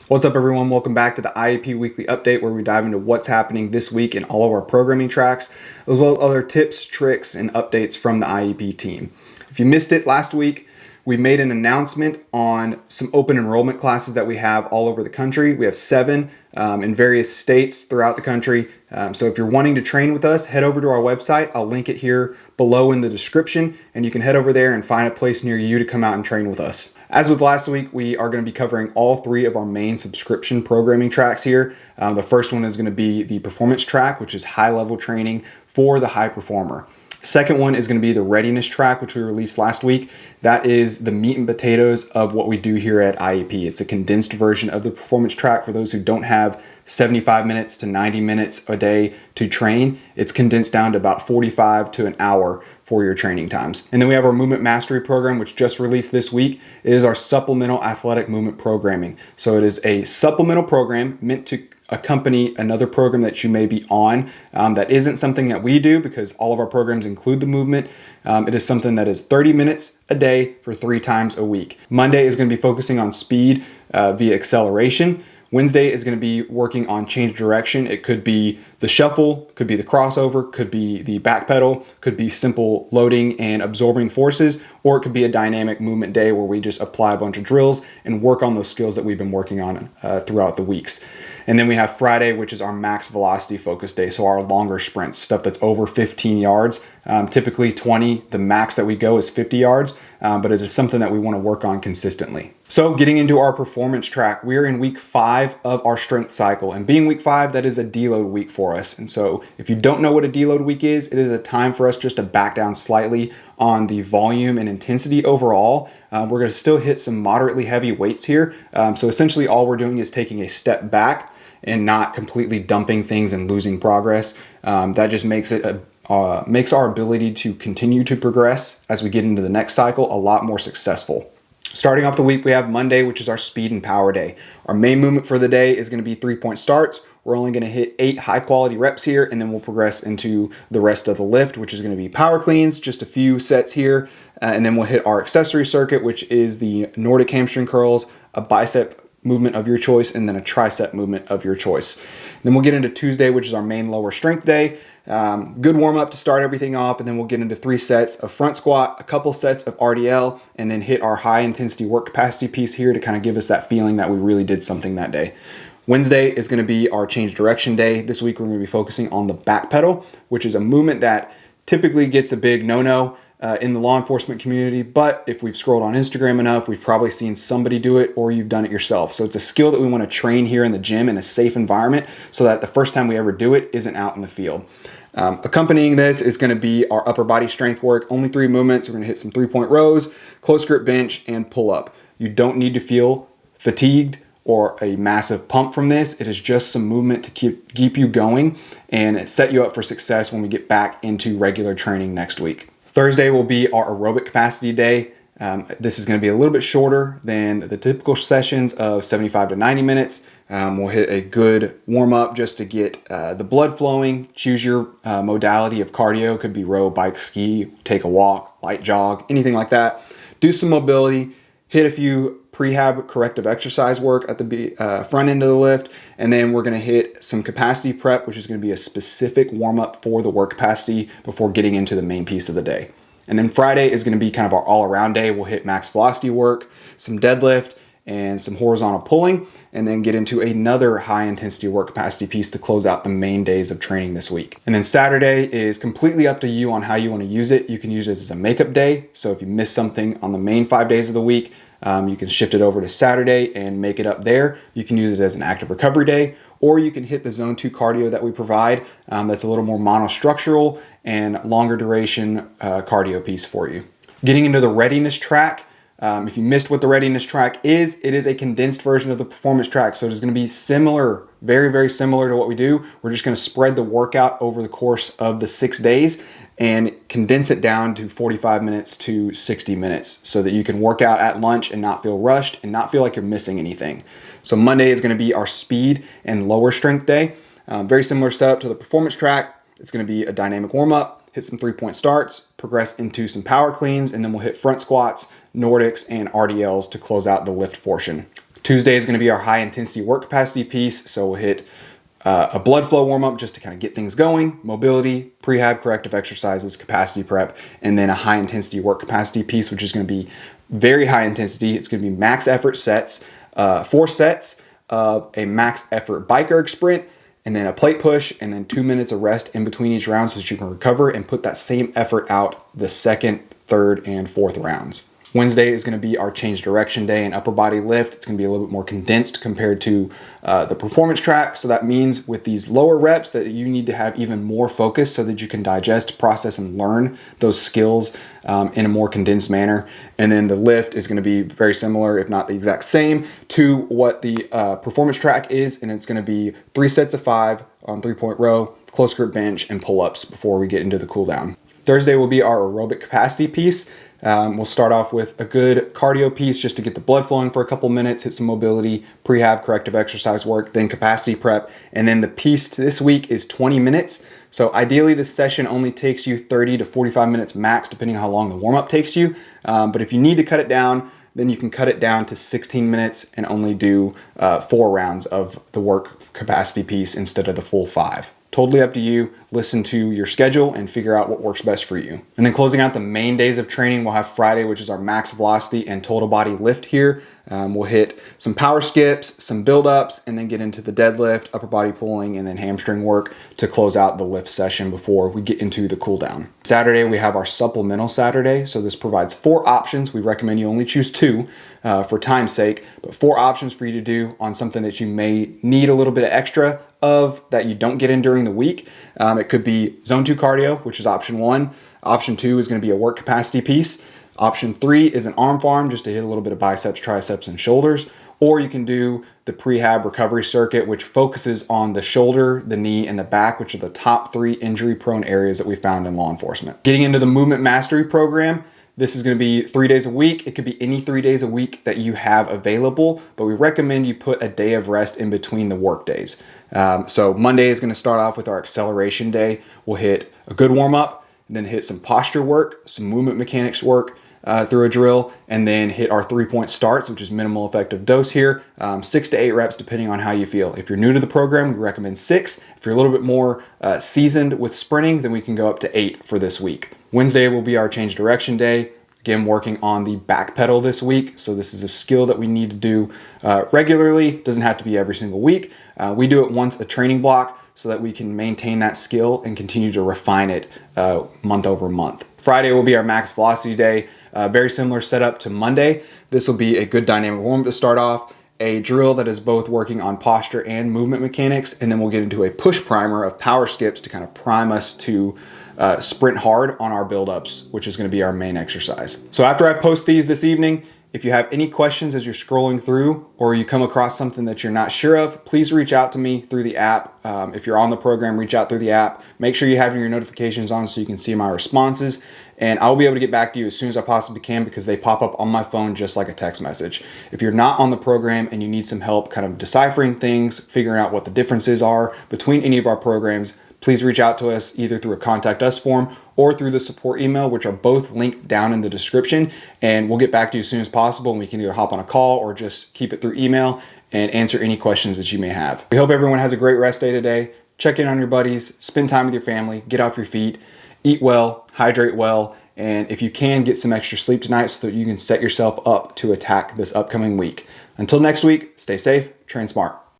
What's up, everyone? Welcome back to the IEP Weekly Update, where we dive into what's happening this week in all of our programming tracks, as well as other tips, tricks, and updates from the IEP team. If you missed it last week, we made an announcement on some open enrollment classes that we have all over the country. We have 7 in various states throughout the country. So if you're wanting to train with us, head over to our website. I'll link it here below in the description, and you can head over there and find a place near you to come out and train with us. As with last week, we are going to be covering all 3 of our main subscription programming tracks here. The first one is going to be the performance track, which is high-level training for the high performer. The second one is going to be the readiness track, which we released last week. That is the meat and potatoes of what we do here at IEP. It's a condensed version of the performance track for those who don't have 75 minutes to 90 minutes a day to train. It's condensed down to about 45 to an hour for your training times. And then we have our movement mastery program, which just released this week. It is our supplemental athletic movement programming. So it is a supplemental program meant to accompany another program that you may be on that isn't something that we do, because all of our programs include the movement. It is something that is 30 minutes a day for 3 times a week. Monday is going to be focusing on speed via acceleration. Wednesday is going to be working on change direction. It could be the shuffle, could be the crossover, could be the back pedal, could be simple loading and absorbing forces, or it could be a dynamic movement day where we just apply a bunch of drills and work on those skills that we've been working on throughout the weeks. And then we have Friday, which is our max velocity focus day. So our longer sprints, stuff that's over 15 yards, typically 20. The max that we go is 50 yards, but it is something that we want to work on consistently. So getting into our performance track, we're in week 5 of our strength cycle, and being week 5, that is a deload week for us. And so if you don't know what a deload week is, it is a time for us just to back down slightly on the volume and intensity overall. We're going to still hit some moderately heavy weights here. So essentially all we're doing is taking a step back and not completely dumping things and losing progress. That just makes it makes our ability to continue to progress as we get into the next cycle a lot more successful. Starting off the week, we have Monday, which is our speed and power day. Our main movement for the day is going to be 3-point starts. We're only going to hit 8 high quality reps here, and then we'll progress into the rest of the lift, which is going to be power cleans, just a few sets here. And then we'll hit our accessory circuit, which is the Nordic hamstring curls, a bicep movement of your choice, and then a tricep movement of your choice. Then we'll get into Tuesday, which is our main lower strength day. Good warm up to start everything off, and then we'll get into 3 sets of front squat, a couple sets of RDL, and then hit our high intensity work capacity piece here to kind of give us that feeling that we really did something that day. Wednesday is going to be our change direction day. This week we're going to be focusing on the back pedal, which is a movement that typically gets a big no-no in the law enforcement community, but if we've scrolled on Instagram enough, we've probably seen somebody do it, or you've done it yourself. So it's a skill that we want to train here in the gym in a safe environment, so that the first time we ever do it isn't out in the field. Accompanying this is going to be our upper body strength work. Only 3 movements. We're going to hit some 3-point rows, close grip bench, and pull up. You don't need to feel fatigued or a massive pump from this. It is just some movement to keep you going and set you up for success when we get back into regular training next week. Thursday will be our aerobic capacity day. This is going to be a little bit shorter than the typical sessions of 75 to 90 minutes. We'll hit a good warm up just to get the blood flowing. Choose your modality of cardio. Could be row, bike, ski, take a walk, light jog, anything like that. Do some mobility, hit a few prehab corrective exercise work at the front end of the lift, and then we're going to hit some capacity prep, which is going to be a specific warm up for the work capacity before getting into the main piece of the day. And then Friday is going to be kind of our all-around day. We'll hit max velocity work, some deadlift, and some horizontal pulling, and then get into another high-intensity work capacity piece to close out the main days of training this week. And then Saturday is completely up to you on how you want to use it. You can use it as a makeup day. So if you miss something on the main 5 days of the week, you can shift it over to Saturday and make it up there. You can use it as an active recovery day, or you can hit the zone 2 cardio that we provide. That's a little more monostructural and longer duration cardio piece for you. Getting into the readiness track. If you missed what the readiness track is, it is a condensed version of the performance track. So it is going to be similar, very, very similar to what we do. We're just going to spread the workout over the course of the 6 days and condense it down to 45 minutes to 60 minutes so that you can work out at lunch and not feel rushed and not feel like you're missing anything. So Monday is going to be our speed and lower strength day. Very similar setup to the performance track. It's going to be a dynamic warm up, hit some 3-point starts, progress into some power cleans, and then we'll hit front squats, Nordics, and RDLs to close out the lift portion. Tuesday is going to be our high intensity work capacity piece. So we'll hit a blood flow warm up just to kind of get things going, mobility, prehab corrective exercises, capacity prep, and then a high intensity work capacity piece, which is going to be very high intensity. It's going to be max effort sets, 4 sets of a max effort bike erg sprint, and then a plate push, and then 2 minutes of rest in between each round so that you can recover and put that same effort out the second, third, and fourth rounds. Wednesday is going to be our change direction day and upper body lift. It's going to be a little bit more condensed compared to the performance track. So that means with these lower reps that you need to have even more focus so that you can digest, process, and learn those skills in a more condensed manner. And then the lift is going to be very similar, if not the exact same, to what the performance track is. And it's going to be 3 sets of 5 on 3-point row, close grip bench, and pull-ups before we get into the cool down. Thursday will be our aerobic capacity piece. We'll start off with a good cardio piece just to get the blood flowing for a couple minutes, hit some mobility, prehab, corrective exercise work, then capacity prep. And then the piece this week is 20 minutes. So ideally this session only takes you 30 to 45 minutes max, depending on how long the warm-up takes you. But if you need to cut it down, then you can cut it down to 16 minutes and only do 4 rounds of the work capacity piece instead of the full 5. Totally up to you. Listen to your schedule and figure out what works best for you. And then closing out the main days of training, we'll have Friday, which is our max velocity and total body lift here. We'll hit some power skips, some build-ups, and then get into the deadlift, upper body pulling, and then hamstring work to close out the lift session before we get into the cool down. Saturday, we have our supplemental Saturday. So this provides 4 options. We recommend you only choose 2 for time's sake, but 4 options for you to do on something that you may need a little bit of extra of that you don't get in during the week. It could be zone 2 cardio, which is option 1. Option 2 is going to be a work capacity piece. Option 3 is an arm farm just to hit a little bit of biceps, triceps, and shoulders. Or you can do the prehab recovery circuit, which focuses on the shoulder, the knee, and the back, which are the top 3 injury prone areas that we found in law enforcement. Getting into the movement mastery program, this is going to be 3 days a week. It could be any 3 days a week that you have available, but we recommend you put a day of rest in between the work days. So Monday is going to start off with our acceleration day. We'll hit a good warm up, and then hit some posture work, some movement mechanics work through a drill, and then hit our 3-point starts, which is minimal effective dose here, 6 to 8 reps depending on how you feel. If you're new to the program, we recommend 6. If you're a little bit more seasoned with sprinting, then we can go up to 8 for this week. Wednesday will be our change direction day. Again, working on the back pedal this week. So this is a skill that we need to do regularly. Doesn't have to be every single week. We do it once a training block so that we can maintain that skill and continue to refine it month over month. Friday will be our max velocity day. Very similar setup to Monday. This will be a good dynamic warm-up to start off. A drill that is both working on posture and movement mechanics. And then we'll get into a push primer of power skips to kind of prime us to sprint hard on our build-ups, which is going to be our main exercise. So after I post these this evening, if you have any questions as you're scrolling through or you come across something that you're not sure of, please reach out to me through the app. If you're on the program, reach out through the app. Make sure you have your notifications on so you can see my responses. And I'll be able to get back to you as soon as I possibly can because they pop up on my phone just like a text message. If you're not on the program and you need some help kind of deciphering things, figuring out what the differences are between any of our programs, please reach out to us either through a contact us form or through the support email, which are both linked down in the description. And we'll get back to you as soon as possible. And we can either hop on a call or just keep it through email and answer any questions that you may have. We hope everyone has a great rest day today. Check in on your buddies, spend time with your family, get off your feet, eat well, hydrate well, and if you can, get some extra sleep tonight so that you can set yourself up to attack this upcoming week. Until next week, stay safe, train smart.